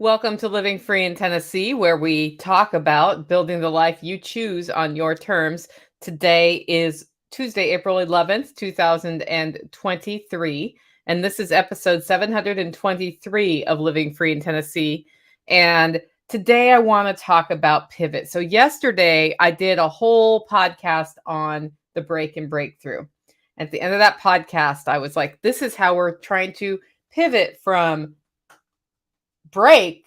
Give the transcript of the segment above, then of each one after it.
Welcome to Living Free in Tennessee, where we talk about building the life you choose on your terms. Today is Tuesday, April 11th, 2023, and this is episode 723 of Living Free in Tennessee. And today I want to talk about pivot. So yesterday I did a whole podcast on the break and breakthrough. At the end of that podcast, I was like, this is how we're trying to pivot from break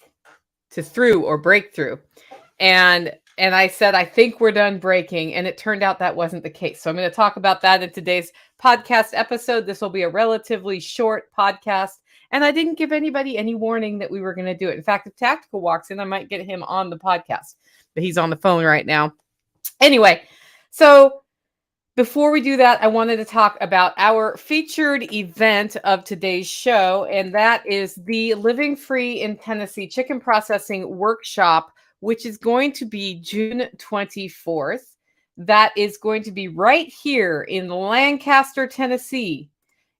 to through or breakthrough. And I said, I think we're done breaking. And it turned out that wasn't the case. So I'm going to talk about that in today's podcast episode. This will be a relatively short podcast. And I didn't give anybody any warning that we were going to do it. In fact, if Tactical walks in, I might get him on the podcast, but he's on the phone right now. Anyway, so before we do that, I wanted to talk about our featured event of today's show, and that is the Living Free in Tennessee Chicken Processing Workshop, which is going to be June 24th. That is going to be right here in Lancaster, Tennessee.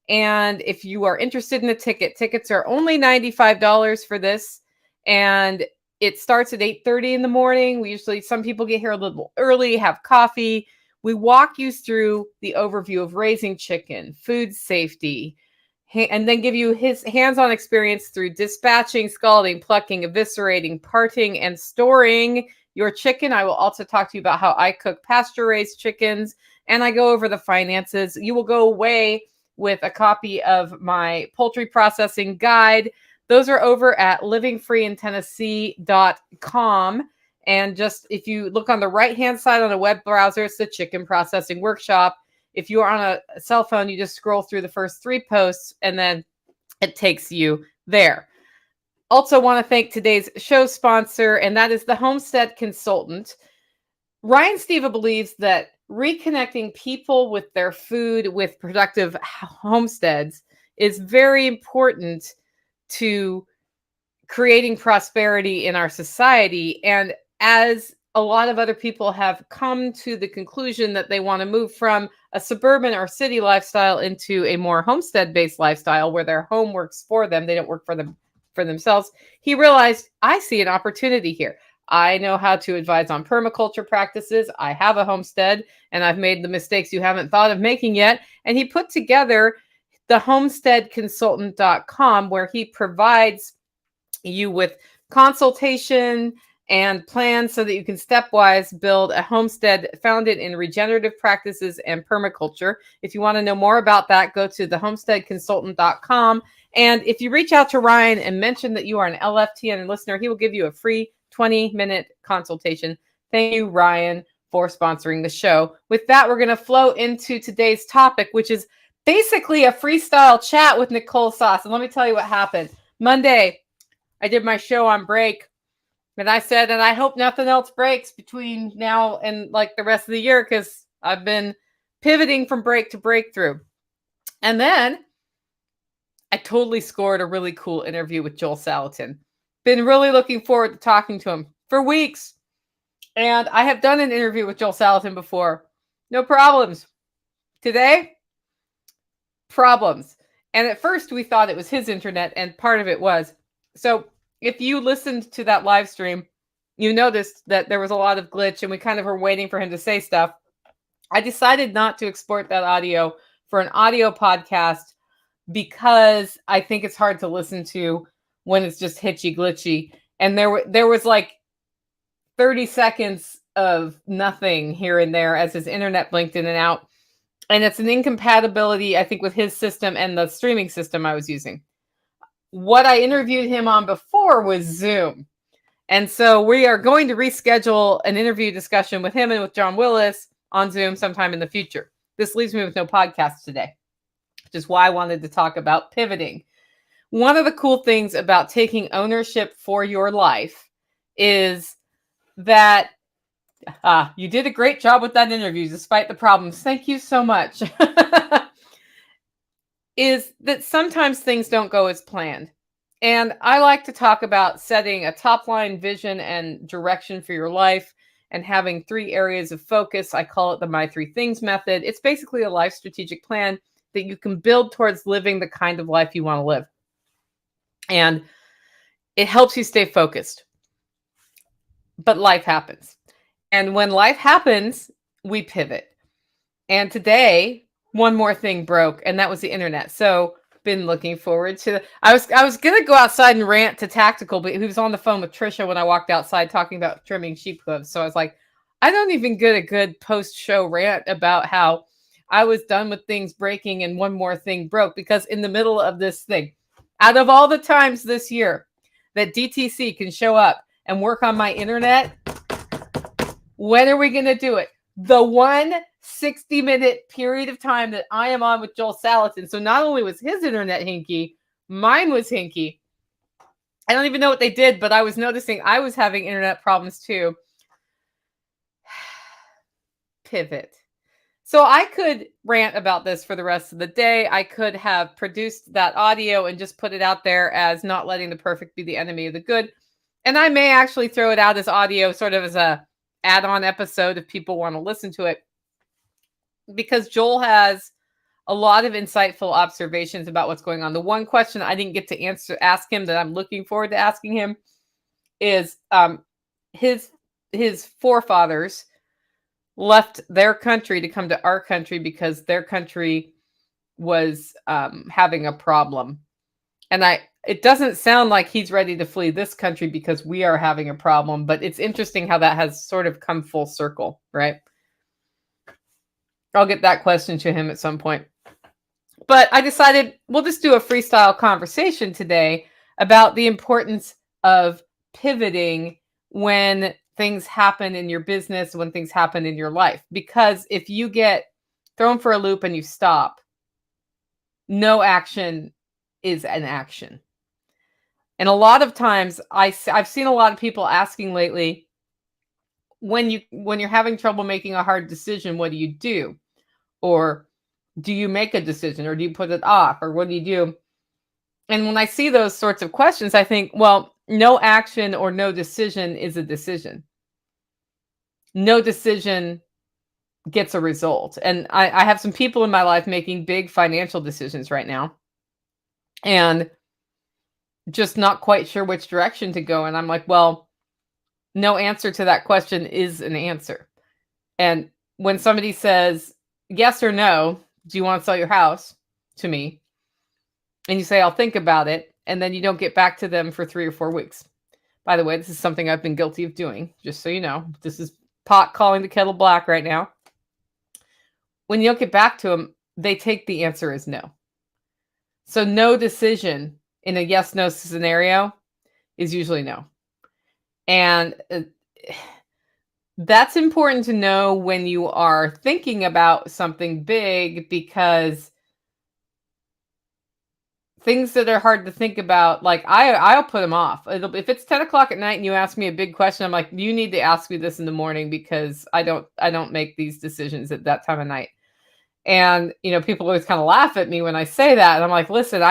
And if you are interested in a ticket, tickets are only $95 for this, and it starts at 8:30 in the morning. Some people get here a little early, have coffee. We walk you through the overview of raising chicken, food safety, and then give you his hands-on experience through dispatching, scalding, plucking, eviscerating, parting, and storing your chicken. I will also talk to you about how I cook pasture-raised chickens, and I go over the finances. You will go away with a copy of my poultry processing guide. Those are over at livingfreeintennessee.com. And just if you look on the right-hand side on a web browser, it's the Chicken Processing Workshop. If you are on a cell phone, you just scroll through the first 3 posts, and then it takes you there. Also want to thank today's show sponsor, and that is the Homestead Consultant. Ryan Steva believes that reconnecting people with their food with productive homesteads is very important to creating prosperity in our society. And as a lot of other people have come to the conclusion that they want to move from a suburban or city lifestyle into a more homestead-based lifestyle where their home works for them, they don't work for themselves, he realized, I see an opportunity here. I know how to advise on permaculture practices. I have a homestead, and I've made the mistakes you haven't thought of making yet. And he put together the homesteadconsultant.com, where he provides you with consultation and plans so that you can stepwise build a homestead founded in regenerative practices and permaculture. If you want to know more about that, go to thehomesteadconsultant.com. And if you reach out to Ryan and mention that you are an LFTN listener, he will give you a free 20-minute consultation. Thank you, Ryan, for sponsoring the show. With that, we're going to flow into today's topic, which is basically a freestyle chat with Nicole Sauce. And let me tell you what happened. Monday, I did my show on break, and I said, and I hope nothing else breaks between now and like the rest of the year, because I've been pivoting from break to breakthrough. And then I totally scored a really cool interview with Joel Salatin. Been really looking forward to talking to him for weeks. And I have done an interview with Joel Salatin before. No problems. Today, problems. And at first we thought it was his internet, and part of it was. So if you listened to that live stream, you noticed that there was a lot of glitch, and we kind of were waiting for him to say stuff. I decided not to export that audio for an audio podcast because I think it's hard to listen to when it's just hitchy glitchy. And there was like 30 seconds of nothing here and there as his internet blinked in and out. And it's an incompatibility, I think, with his system and the streaming system I was using. What I interviewed him on before was Zoom. And so we are going to reschedule an interview discussion with him and with John Willis on Zoom sometime in the future. This leaves me with no podcast today, which is why I wanted to talk about pivoting. One of the cool things about taking ownership for your life is that you did a great job with that interview, despite the problems. Thank you so much. Is that sometimes things don't go as planned. And I like to talk about setting a top line vision and direction for your life and having 3 areas of focus. I call it the My 3 Things method. It's basically a life strategic plan that you can build towards living the kind of life you want to live. And it helps you stay focused. But life happens. And when life happens, we pivot. And today, one more thing broke, and that was the internet. So been looking forward to I was gonna go outside and rant to Tactical, but he was on the phone with Trisha when I walked outside talking about trimming sheep hooves. So I was like, I don't even get a good post-show rant about how I was done with things breaking and one more thing broke, because in the middle of this thing, out of all the times this year that DTC can show up and work on my internet, when are we going to do it? The 160-minute period of time that I am on with Joel Salatin. So not only was his internet hinky, mine was hinky. I don't even know what they did, but I was noticing I was having internet problems too. Pivot. So I could rant about this for the rest of the day. I could have produced that audio and just put it out there as not letting the perfect be the enemy of the good. And I may actually throw it out as audio, sort of as a add-on episode if people want to listen to it, because Joel has a lot of insightful observations about what's going on. The one question I didn't get to ask him that I'm looking forward to asking him is his forefathers left their country to come to our country because their country was having a problem. And it doesn't sound like he's ready to flee this country because we are having a problem, but it's interesting how that has sort of come full circle, right? I'll get that question to him at some point. But I decided we'll just do a freestyle conversation today about the importance of pivoting when things happen in your business, when things happen in your life. Because if you get thrown for a loop and you stop, no action is an action. And a lot of times I've seen a lot of people asking lately, when you're having trouble making a hard decision, what do you do? Or do you make a decision, or do you put it off, or what do you do? And when I see those sorts of questions, I think, well, no action or no decision is a decision. No decision gets a result. And I have some people in my life making big financial decisions right now and just not quite sure which direction to go. And I'm like, well, no answer to that question is an answer. And when somebody says yes or no, do you want to sell your house to me? And you say, I'll think about it. And then you don't get back to them for 3 or 4 weeks. By the way, this is something I've been guilty of doing, just so you know. This is pot calling the kettle black right now. When you don't get back to them, they take the answer as no. So no decision in a yes-no scenario is usually no. And that's important to know when you are thinking about something big, because things that are hard to think about, like I'll put them off. If it's 10 o'clock at night and you ask me a big question, I'm like, you need to ask me this in the morning, because I don't make these decisions at that time of night. And, people always kind of laugh at me when I say that. And I'm like, listen,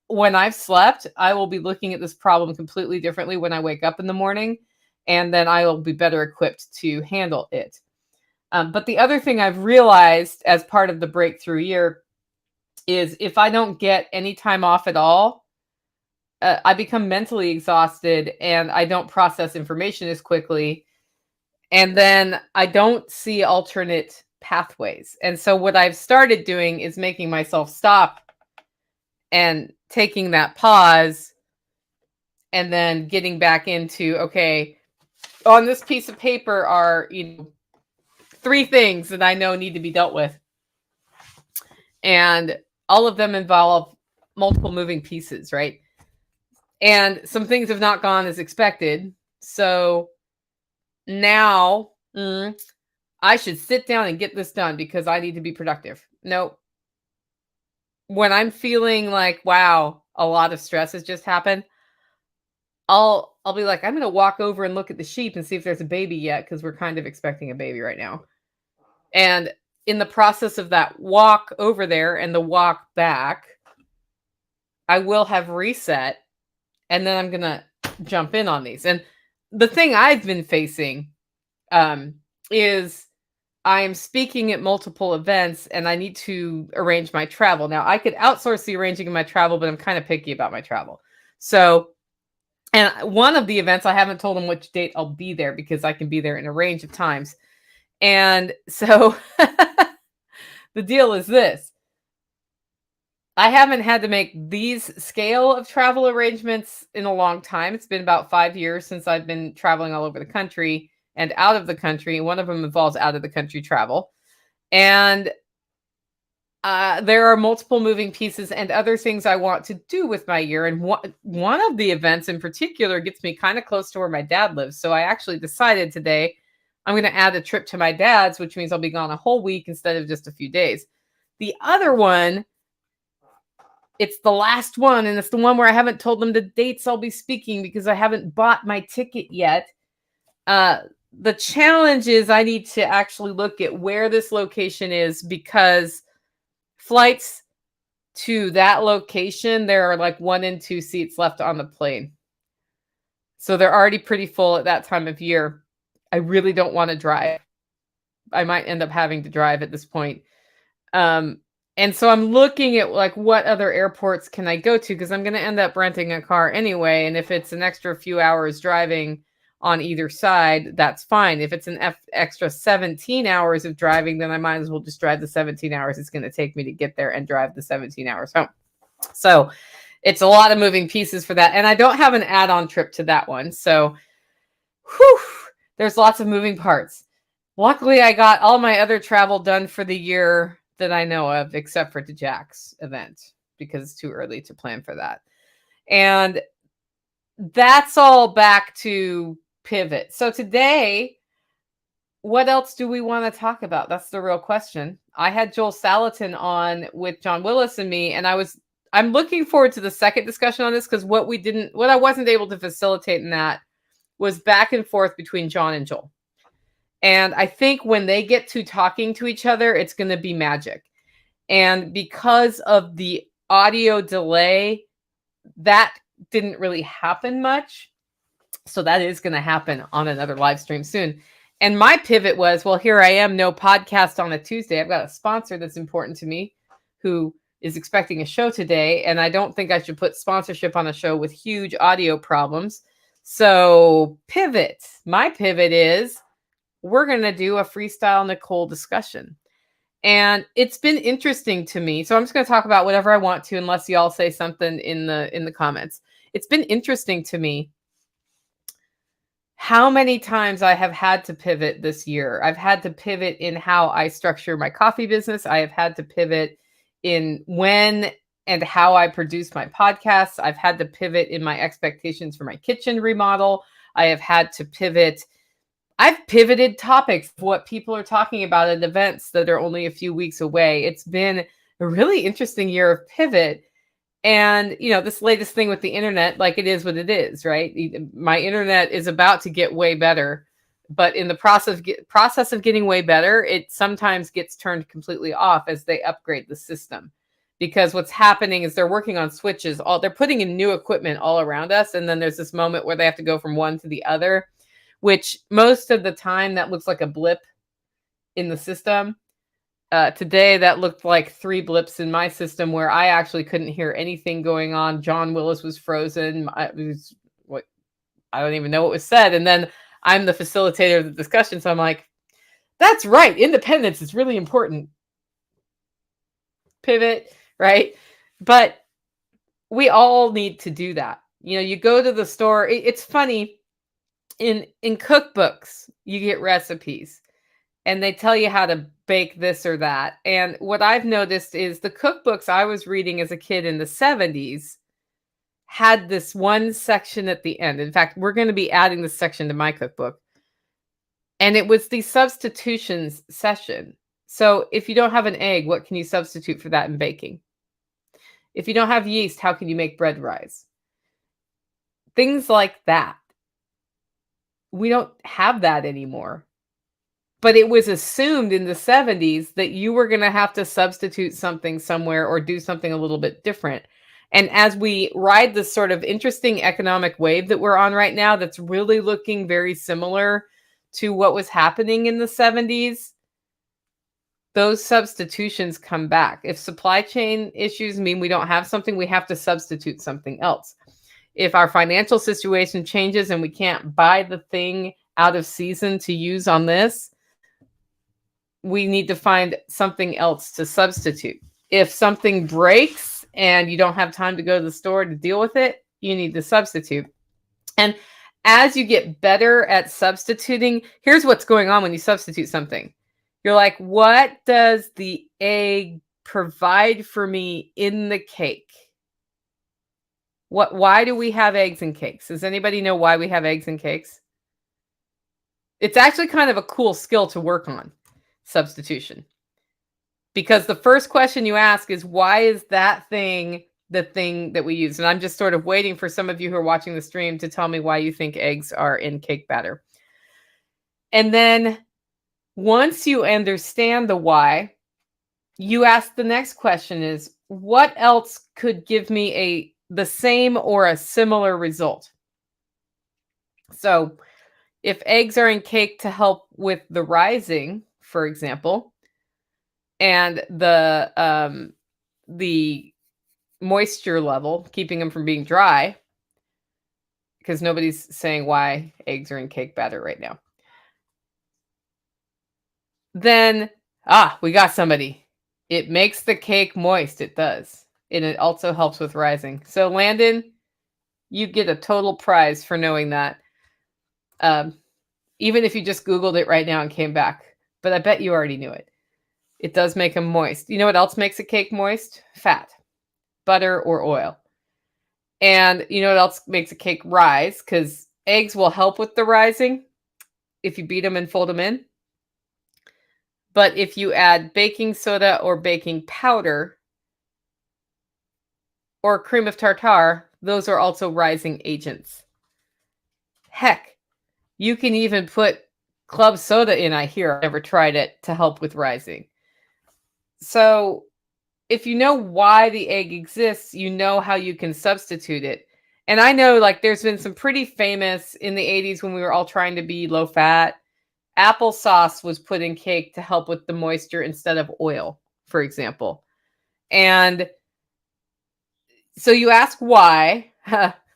when I've slept, I will be looking at this problem completely differently when I wake up in the morning, and then I will be better equipped to handle it. But the other thing I've realized as part of the breakthrough year is if I don't get any time off at all, I become mentally exhausted and I don't process information as quickly. And then I don't see alternate pathways. And so what I've started doing is making myself stop and taking that pause and then getting back into, okay, on this piece of paper are, 3 things that I know need to be dealt with. And all of them involve multiple moving pieces, right? And some things have not gone as expected. So now I should sit down and get this done because I need to be productive. No. When I'm feeling like, wow, a lot of stress has just happened, I'll be like, I'm going to walk over and look at the sheep and see if there's a baby yet, because we're kind of expecting a baby right now. And in the process of that walk over there and the walk back, I will have reset, and then I'm going to jump in on these. And the thing I've been facing is I'm speaking at multiple events and I need to arrange my travel. Now, I could outsource the arranging of my travel, but I'm kind of picky about my travel. So And one of the events, I haven't told them which date I'll be there because I can be there in a range of times. And so the deal is this. I haven't had to make these scale of travel arrangements in a long time. It's been about 5 years since I've been traveling all over the country and out of the country. One of them involves out of the country travel. And there are multiple moving pieces and other things I want to do with my year. And one of the events in particular gets me kind of close to where my dad lives. So I actually decided today I'm going to add a trip to my dad's, which means I'll be gone a whole week instead of just a few days. The other one, it's the last one, and it's the one where I haven't told them the dates I'll be speaking because I haven't bought my ticket yet. The challenge is I need to actually look at where this location is, because flights to that location, there are like 1 and 2 seats left on the plane. So they're already pretty full at that time of year. I really don't want to drive. I might end up having to drive at this point. And so I'm looking at like what other airports can I go to, because I'm going to end up renting a car anyway. And if it's an extra few hours driving on either side, that's fine. If it's an extra 17 hours of driving, then I might as well just drive the 17 hours it's going to take me to get there and drive the 17 hours home. So it's a lot of moving pieces for that. And I don't have an add-on trip to that one. So there's lots of moving parts. Luckily, I got all my other travel done for the year that I know of, except for the Jack's event, because it's too early to plan for that. And that's all back to pivot. So today, what else do we want to talk about? That's the real question. I had Joel Salatin on with John Willis and me, and I'm looking forward to the second discussion on this, because what I wasn't able to facilitate in that was back and forth between John and Joel. And I think when they get to talking to each other, it's going to be magic. And because of the audio delay, that didn't really happen much. So that is going to happen on another live stream soon. And my pivot was, well, here I am, no podcast on a Tuesday. I've got a sponsor that's important to me who is expecting a show today. And I don't think I should put sponsorship on a show with huge audio problems. So pivot. My pivot is, we're going to do a freestyle Nicole discussion. And it's been interesting to me. So I'm just going to talk about whatever I want to, unless y'all say something in the comments. It's been interesting to me how many times I have had to pivot this year. I've had to pivot in how I structure my coffee business. I have had to pivot in when and how I produce my podcasts. I've had to pivot in my expectations for my kitchen remodel. I have had to pivot. I've pivoted topics of what people are talking about at events that are only a few weeks away. It's been a really interesting year of pivot. And, this latest thing with the internet, like, it is what it is, right? My internet is about to get way better, but in the process of getting way better, it sometimes gets turned completely off as they upgrade the system. Because what's happening is they're working on switches. They're putting in new equipment all around us. And then there's this moment where they have to go from one to the other, which most of the time that looks like a blip in the system. Today, that looked like 3 blips in my system where I actually couldn't hear anything going on. John Willis was frozen. I don't even know what was said. And then I'm the facilitator of the discussion. So I'm like, that's right. Independence is really important. Pivot, right? But we all need to do that. You go to the store. It's funny. In cookbooks, you get recipes and they tell you how to bake this or that. And what I've noticed is the cookbooks I was reading as a kid in the 70s had this one section at the end. In fact, we're going to be adding this section to my cookbook. And it was the substitutions session. So if you don't have an egg, what can you substitute for that in baking? If you don't have yeast, how can you make bread rise? Things like that. We don't have that anymore. But it was assumed in the 70s that you were going to have to substitute something somewhere or do something a little bit different. And as we ride this sort of interesting economic wave that we're on right now, that's really looking very similar to what was happening in the 70s, those substitutions come back. If supply chain issues mean we don't have something, we have to substitute something else. If our financial situation changes and we can't buy the thing out of season to use on this, we need to find something else to substitute. If something breaks and you don't have time to go to the store to deal with it, you need to substitute. And as you get better at substituting, here's what's going on when you substitute something. You're like, what does the egg provide for me in the cake? Why do we have eggs in cakes? Does anybody know why we have eggs in cakes? It's actually kind of a cool skill to work on, substitution. Because the first question you ask is, why is that thing the thing that we use? And I'm just sort of waiting for some of you who are watching the stream to tell me why you think eggs are in cake batter. And then once you understand the why, you ask the next question is, what else could give me the same or a similar result? So if eggs are in cake to help with the rising, for example, and the moisture level, keeping them from being dry, because nobody's saying why eggs are in cake batter right now. Then, we got somebody. It makes the cake moist. It does. And it also helps with rising. So Landon, you get a total prize for knowing that. Even if you just Googled it right now and came back. But I bet you already knew it. It does make them moist. You know what else makes a cake moist? Fat, butter, or oil. And you know what else makes a cake rise? Because eggs will help with the rising if you beat them and fold them in. But if you add baking soda or baking powder or cream of tartar, those are also rising agents. Heck, you can even put club soda in, I hear. I've never tried it, to help with rising. So if you know why the egg exists, you know how you can substitute it. And I know, like, there's been some pretty famous in the 80s when we were all trying to be low fat. Applesauce was put in cake to help with the moisture instead of oil, for example. And so you ask why.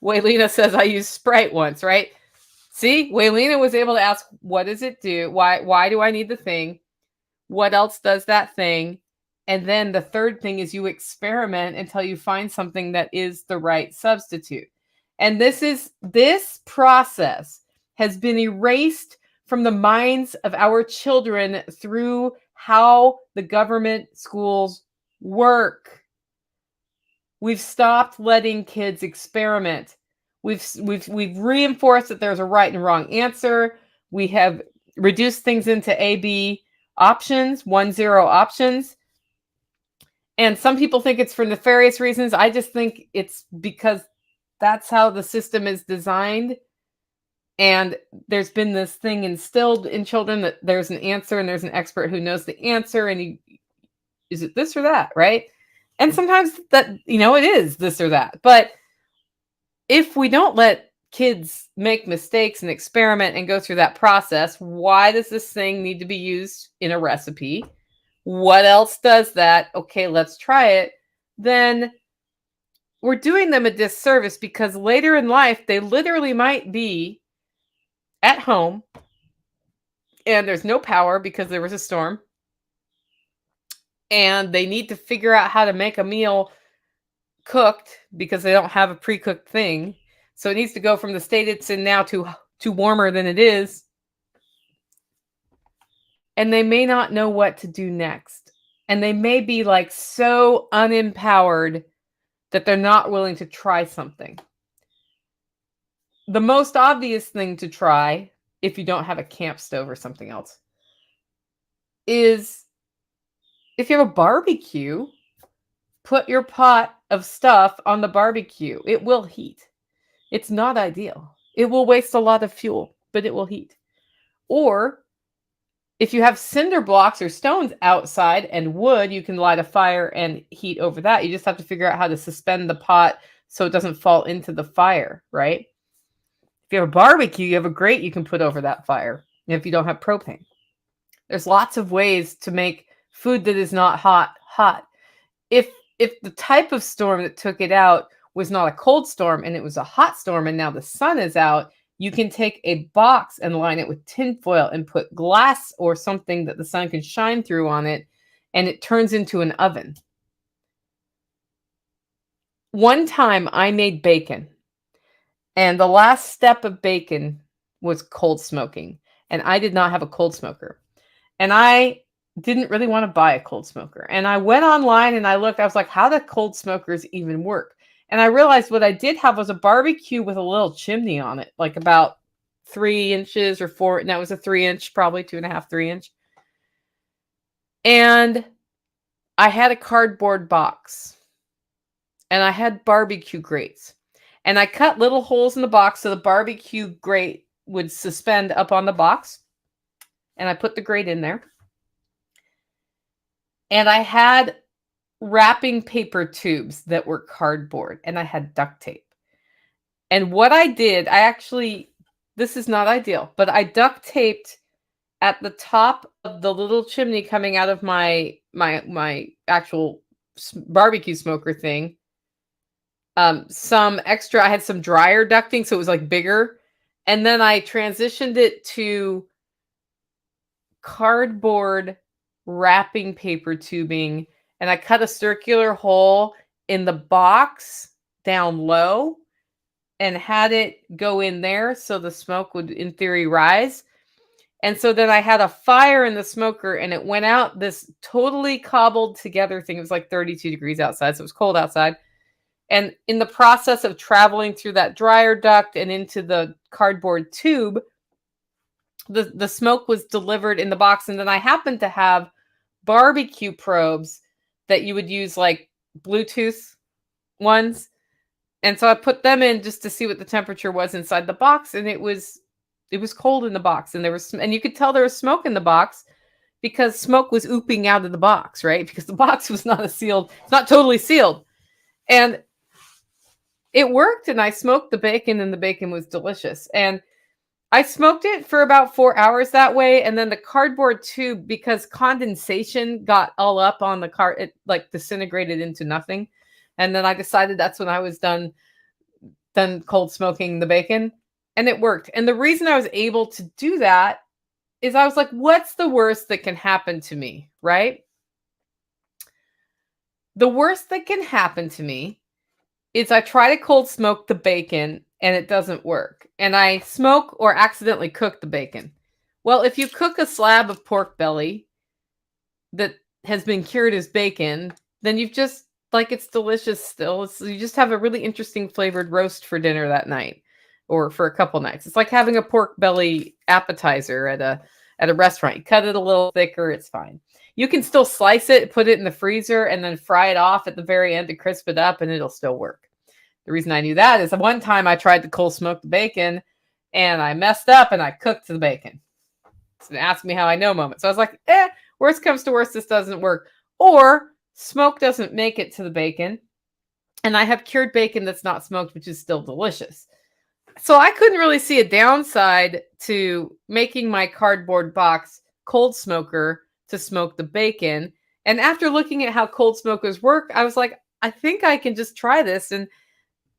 Waylena says, I used Sprite once, right? See, Waylena was able to ask, what does it do? Why do I need the thing? What else does that thing? And then the third thing is you experiment until you find something that is the right substitute. And this process has been erased from the minds of our children through how the government schools work. We've stopped letting kids experiment. We've reinforced that there's a right and wrong answer. We have reduced things into A-B options, 1-0 options. And some people think it's for nefarious reasons. I just think it's because that's how the system is designed. And there's been this thing instilled in children that there's an answer and there's an expert who knows the answer. And is it this or that, right? And sometimes that, it is this or that. But if we don't let kids make mistakes and experiment and go through that process, why does this thing need to be used in a recipe? What else does that? Okay, let's try it. Then we're doing them a disservice, because later in life, they literally might be at home and there's no power because there was a storm. And they need to figure out how to make a meal cooked because they don't have a pre-cooked thing. So it needs to go from the state it's in now to warmer than it is. And they may not know what to do next. And they may be like so unempowered that they're not willing to try something. The most obvious thing to try, if you don't have a camp stove or something else, is if you have a barbecue, put your pot of stuff on the barbecue. It will heat. It's not ideal. It will waste a lot of fuel, but it will heat. Or if you have cinder blocks or stones outside and wood, you can light a fire and heat over that. You just have to figure out how to suspend the pot so it doesn't fall into the fire, right? If you have a barbecue, you have a grate you can put over that fire if you don't have propane. There's lots of ways to make food that is not hot, hot. If the type of storm that took it out was not a cold storm and it was a hot storm and now the sun is out, you can take a box and line it with tinfoil and put glass or something that the sun can shine through on it, and it turns into an oven. One time I made bacon, and the last step of bacon was cold smoking, and I did not have a cold smoker. And I didn't really want to buy a cold smoker. And I went online and I looked, I was like, how do cold smokers even work? And I realized what I did have was a barbecue with a little chimney on it, like about 3 inches or 4. And that was a 3-inch, probably 2.5, 3-inch. And I had a cardboard box and I had barbecue grates. And I cut little holes in the box so the barbecue grate would suspend up on the box. And I put the grate in there. And I had wrapping paper tubes that were cardboard, and I had duct tape. And what I did, this is not ideal, but I duct taped at the top of the little chimney coming out of my actual barbecue smoker thing. Some extra, I had some dryer ducting, so it was like bigger. And then I transitioned it to cardboard wrapping paper tubing, and I cut a circular hole in the box down low and had it go in there so the smoke would, in theory, rise. And so then I had a fire in the smoker and it went out this totally cobbled together thing. It was like 32 degrees outside, so it was cold outside. And in the process of traveling through that dryer duct and into the cardboard tube, the smoke was delivered in the box. And then I happened to have barbecue probes that you would use, like Bluetooth ones. And so I put them in just to see what the temperature was inside the box. And it was cold in the box. And and you could tell there was smoke in the box because smoke was ooping out of the box, right? Because the box was not totally sealed. And it worked. And I smoked the bacon and the bacon was delicious. And I smoked it for about 4 hours that way. And then the cardboard tube, because condensation got all up on the it like disintegrated into nothing. And then I decided that's when I was done cold smoking the bacon. And it worked. And the reason I was able to do that is I was like, what's the worst that can happen to me, right? The worst that can happen to me is I try to cold smoke the bacon and it doesn't work. And I smoke or accidentally cook the bacon. Well, if you cook a slab of pork belly that has been cured as bacon, then you've just, like, it's delicious still. You just have a really interesting flavored roast for dinner that night or for a couple nights. It's like having a pork belly appetizer at a restaurant. You cut it a little thicker, it's fine. You can still slice it, put it in the freezer, and then fry it off at the very end to crisp it up, and it'll still work. The reason I knew that is one time I tried to cold smoke the bacon, and I messed up, and I cooked the bacon. It's an ask me how I know moment. So I was like, worst comes to worst, this doesn't work. Or smoke doesn't make it to the bacon, and I have cured bacon that's not smoked, which is still delicious. So I couldn't really see a downside to making my cardboard box cold smoker to smoke the bacon. And after looking at how cold smokers work, I was like, I think I can just try this. And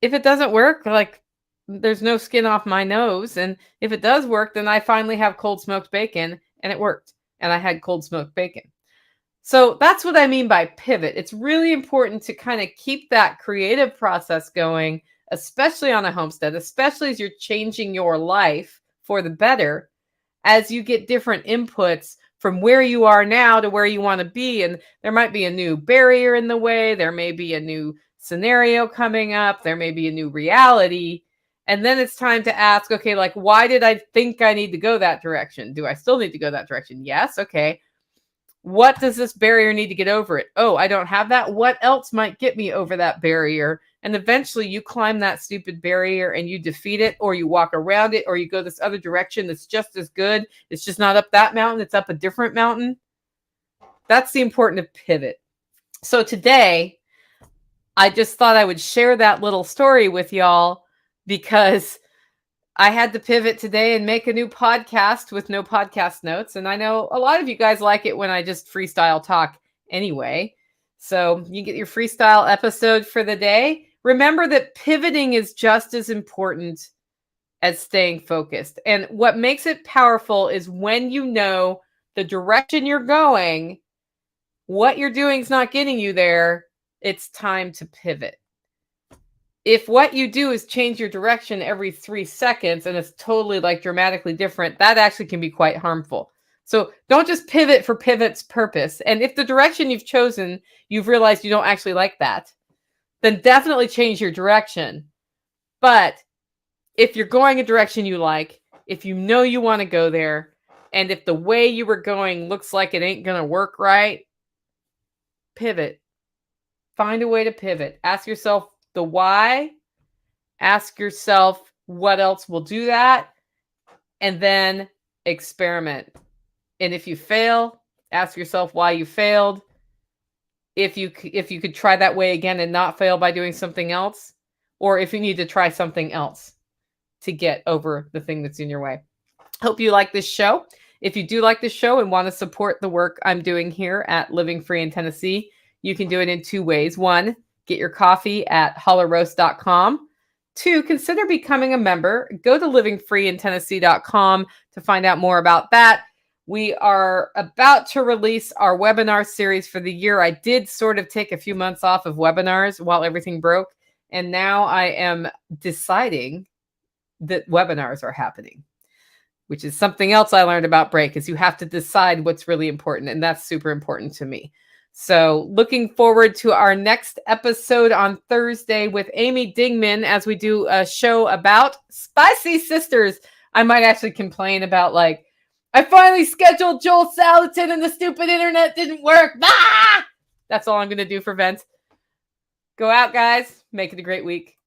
if it doesn't work, like, there's no skin off my nose. And if it does work, then I finally have cold smoked bacon, and it worked. And I had cold smoked bacon. So that's what I mean by pivot. It's really important to kind of keep that creative process going, especially on a homestead, especially as you're changing your life for the better, as you get different inputs from where you are now to where you want to be. And there might be a new barrier in the way. There may be a new scenario coming up. There may be a new reality. And then it's time to ask, okay, like, why did I think I need to go that direction? Do I still need to go that direction? Yes. Okay. What does this barrier need to get over it? Oh, I don't have that. What else might get me over that barrier? And eventually you climb that stupid barrier and you defeat it, or you walk around it, or you go this other direction that's just as good. It's just not up that mountain. It's up a different mountain. That's the importance of pivot. So today, I just thought I would share that little story with y'all because I had to pivot today and make a new podcast with no podcast notes. And I know a lot of you guys like it when I just freestyle talk anyway. So you get your freestyle episode for the day. remember that pivoting is just as important as staying focused. And what makes it powerful is when you know the direction you're going, what you're doing is not getting you there, it's time to pivot. If what you do is change your direction every 3 seconds and it's totally like dramatically different, that actually can be quite harmful. So don't just pivot for pivot's purpose. And if the direction you've chosen, you've realized you don't actually like that, then definitely change your direction. But if you're going a direction you like, if you know you want to go there, and if the way you were going looks like it ain't going to work right, pivot. Find a way to pivot. Ask yourself the why. Ask yourself what else will do that, and then experiment. And if you fail, ask yourself why you failed. If you could try that way again and not fail by doing something else, or if you need to try something else to get over the thing that's in your way. Hope you like this show. If you do like this show and want to support the work I'm doing here at Living Free in Tennessee, you can do it in 2 ways. 1, get your coffee at hollerroast.com. 2, consider becoming a member. Go to livingfreeintennessee.com to find out more about that. We are about to release our webinar series for the year. I did sort of take a few months off of webinars while everything broke, and now I am deciding that webinars are happening, which is something else I learned about break, is you have to decide what's really important, and that's super important to me. So looking forward to our next episode on Thursday with Amy Dingman as we do a show about Spicy Sisters. I might actually complain about, like, I finally scheduled Joel Salatin and the stupid internet didn't work. Bah! That's all I'm going to do for Vent. Go out, guys. Make it a great week.